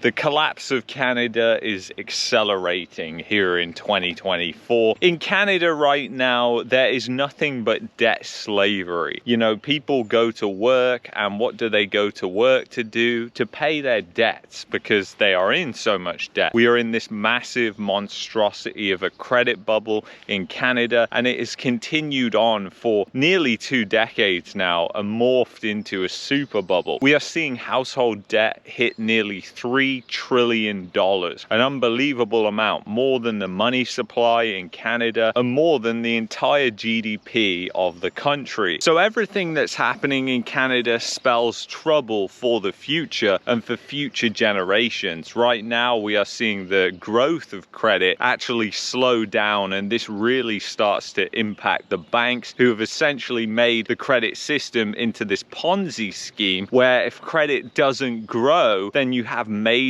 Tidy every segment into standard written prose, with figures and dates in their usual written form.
The collapse of Canada is accelerating here in 2024. In Canada right now, there is nothing but debt slavery. You know, people go to work, and what do they go to work to do? To pay their debts, because they are in so much debt. We are in this massive monstrosity of a credit bubble in Canada, and it has continued on for nearly 2 decades now and morphed into a super bubble. We are seeing household debt hit nearly $3 trillion, an unbelievable amount, more than the money supply in Canada and more than the entire GDP of the country. So everything that's happening in Canada spells trouble for the future and for future generations. Right now we are seeing the growth of credit actually slow down, and this really starts to impact the banks, who have essentially made the credit system into this Ponzi scheme where if credit doesn't grow, then you have major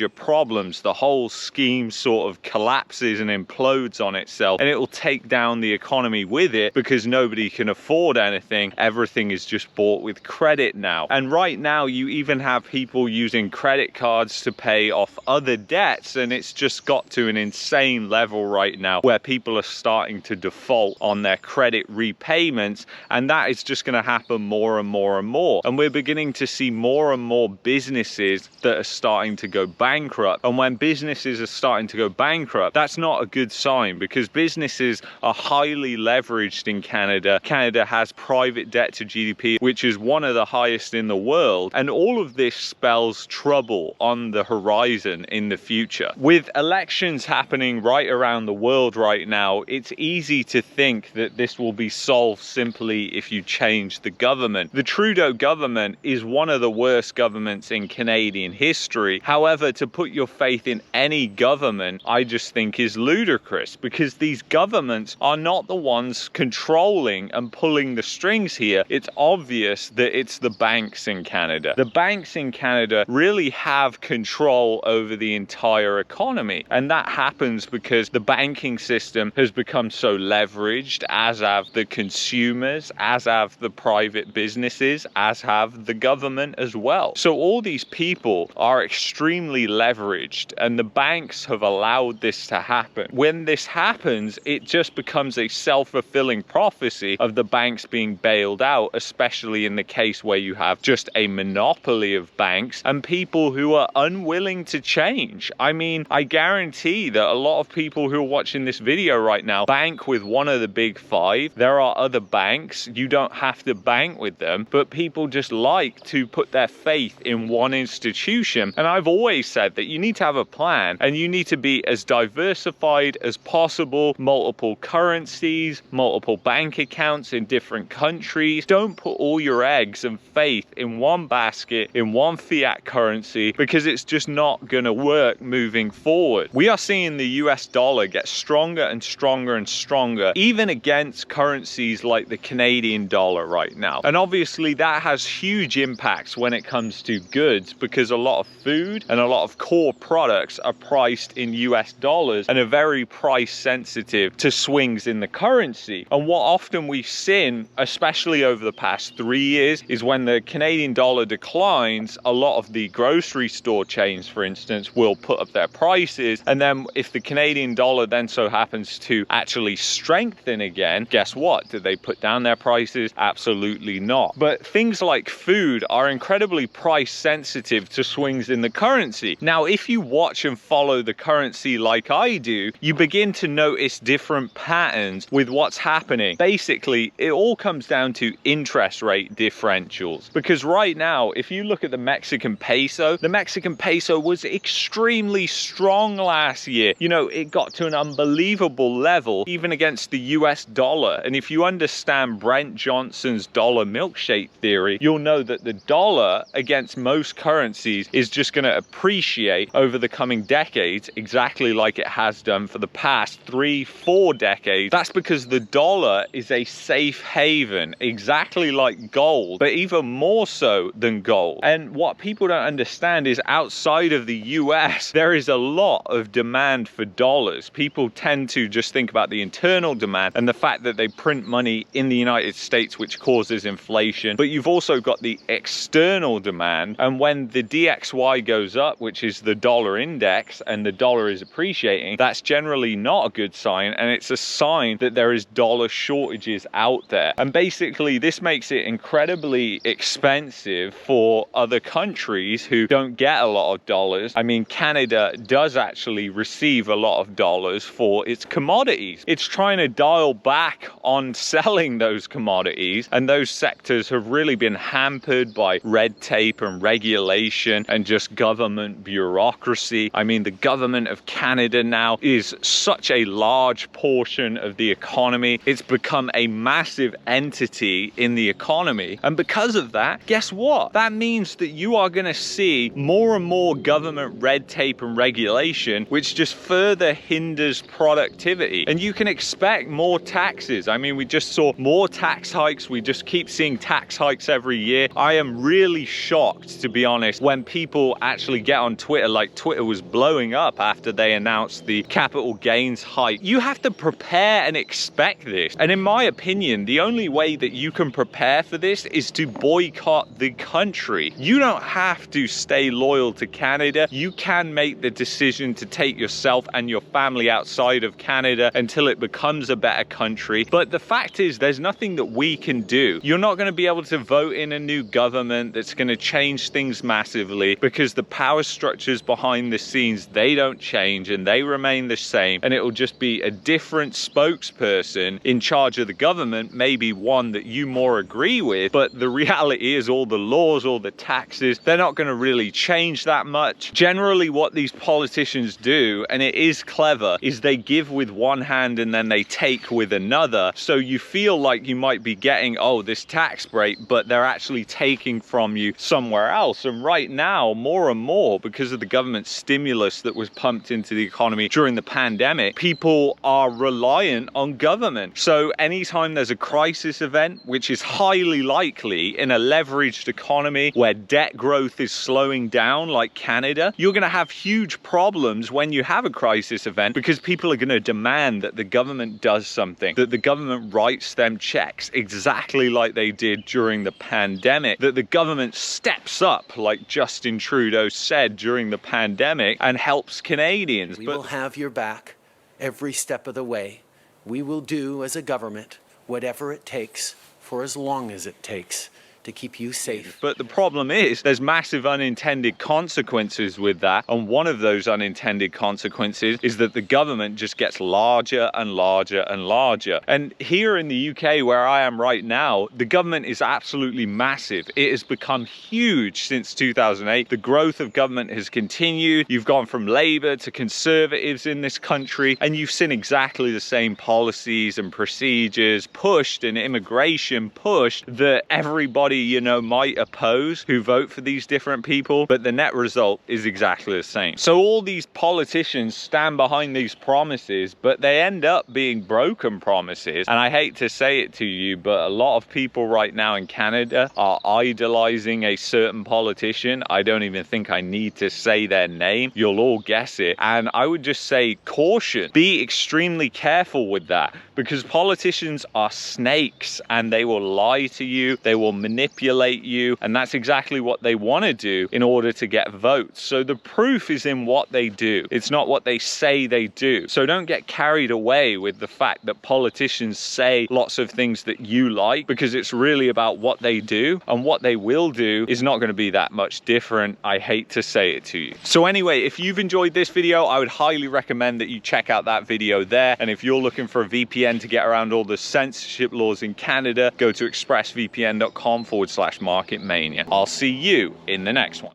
problems. The whole scheme sort of collapses and implodes on itself, and it will take down the economy with it because nobody can afford anything. Everything is just bought with credit now. And right now you even have people using credit cards to pay off other debts, and it's just got to an insane level right now where people are starting to default on their credit repayments, and that is just going to happen more and more and more. And we're beginning to see more and more businesses that are starting to go bankrupt. And when businesses are starting to go bankrupt, that's not a good sign, because businesses are highly leveraged in Canada. Canada has private debt to GDP, which is one of the highest in the world. And all of this spells trouble on the horizon in the future. With elections happening right around the world right now, it's easy to think that this will be solved simply if you change the government. The Trudeau government is one of the worst governments in Canadian history. However, to put your faith in any government, I just think is ludicrous, because these governments are not the ones controlling and pulling the strings here. It's obvious that it's the banks in Canada. The banks in Canada really have control over the entire economy, and that happens because the banking system has become so leveraged, as have the consumers, as have the private businesses, as have the government as well. So all these people are extremely leveraged, and the banks have allowed this to happen. When this happens, it just becomes a self-fulfilling prophecy of the banks being bailed out, especially in the case where you have just a monopoly of banks and people who are unwilling to change. I mean, I guarantee that a lot of people who are watching this video right now bank with one of the big 5. There are other banks. You don't have to bank with them, but people just like to put their faith in one institution. And I've always said that you need to have a plan, and you need to be as diversified as possible. Multiple currencies, multiple bank accounts in different countries. Don't put all your eggs and faith in one basket, in one fiat currency, because it's just not going to work moving forward. We are seeing the US dollar get stronger and stronger and stronger, even against currencies like the Canadian dollar right now. And obviously that has huge impacts when it comes to goods, because a lot of food and a lot of core products are priced in US dollars and are very price sensitive to swings in the currency. And what often we've seen, especially over the past 3 years, is when the Canadian dollar declines, a lot of the grocery store chains, for instance, will put up their prices. And then if the Canadian dollar then so happens to actually strengthen again, guess what? Did they put down their prices? Absolutely not. But things like food are incredibly price sensitive to swings in the currency. Now, if you watch and follow the currency like I do, you begin to notice different patterns with what's happening. Basically, it all comes down to interest rate differentials. Because right now, if you look at the Mexican peso was extremely strong last year. You know, it got to an unbelievable level, even against the US dollar. And if you understand Brent Johnson's dollar milkshake theory, you'll know that the dollar against most currencies is just going to appreciate over the coming decades, exactly like it has done for the past 3-4 decades. That's because the dollar is a safe haven, exactly like gold, but even more so than gold. And what people don't understand is outside of the US, there is a lot of demand for dollars. People tend to just think about the internal demand and the fact that they print money in the United States, which causes inflation. But you've also got the external demand. And when the DXY CPI goes up, which is the dollar index, and the dollar is appreciating, that's generally not a good sign, and it's a sign that there is dollar shortages out there. And basically this makes it incredibly expensive for other countries who don't get a lot of dollars. I mean, Canada does actually receive a lot of dollars for its commodities. It's trying to dial back on selling those commodities, and those sectors have really been hampered by red tape and regulation and just government bureaucracy. I mean, the government of Canada now is such a large portion of the economy. It's become a massive entity in the economy, and because of that, guess what? That means that you are going to see more and more government red tape and regulation, which just further hinders productivity. And you can expect more taxes. I mean, we just saw more tax hikes. We just keep seeing tax hikes every year. I am really shocked, to be honest, when people actually get on Twitter, like Twitter was blowing up after they announced the capital gains hike. You have to prepare and expect this. And in my opinion, the only way that you can prepare for this is to boycott the country. You don't have to stay loyal to Canada. You can make the decision to take yourself and your family outside of Canada until it becomes a better country. But the fact is, there's nothing that we can do. You're not going to be able to vote in a new government that's going to change things massively, because the power structures behind the scenes, they don't change and they remain the same, and it will just be a different spokesperson in charge of the government, maybe one that you more agree with. But the reality is, all the laws, all the taxes, they're not going to really change that much. Generally what these politicians do, and it is clever, is they give with one hand and then they take with another. So you feel like you might be getting, oh, this tax break, but they're actually taking from you somewhere else. And right now, more and more, because of the government stimulus that was pumped into the economy during the pandemic, people are reliant on government. So anytime there's a crisis event, which is highly likely in a leveraged economy where debt growth is slowing down like Canada, you're going to have huge problems when you have a crisis event, because people are going to demand that the government does something, that the government writes them checks exactly like they did during the pandemic, that the government steps up like Justin Trudeau said during the pandemic and helps Canadians. We will have your back every step of the way. We will do as a government whatever it takes for as long as it takes to keep you safe. But the problem is, there's massive unintended consequences with that, and one of those unintended consequences is that the government just gets larger and larger and larger. And here in the UK, where I am right now, the government is absolutely massive. It has become huge since 2008. The growth of government has continued. You've gone from Labour to Conservatives in this country, and you've seen exactly the same policies and procedures pushed, and immigration pushed, that everybody, you know, might oppose who vote for these different people, but the net result is exactly the same. So all these politicians stand behind these promises, but they end up being broken promises. And I hate to say it to you, but a lot of people right now in Canada are idolizing a certain politician. I don't even think I need to say their name. You'll all guess it. And I would just say, caution. Be extremely careful with that, because politicians are snakes and they will lie to you. They will manipulate you, and that's exactly what they want to do in order to get votes. So the proof is in what they do. It's not what they say they do. So don't get carried away with the fact that politicians say lots of things that you like, because it's really about what they do, and what they will do is not going to be that much different. I hate to say it to you. So anyway, if you've enjoyed this video, I would highly recommend that you check out that video there. And if you're looking for a VPN to get around all the censorship laws in Canada, go to expressvpn.com/market mania. I'll see you in the next one.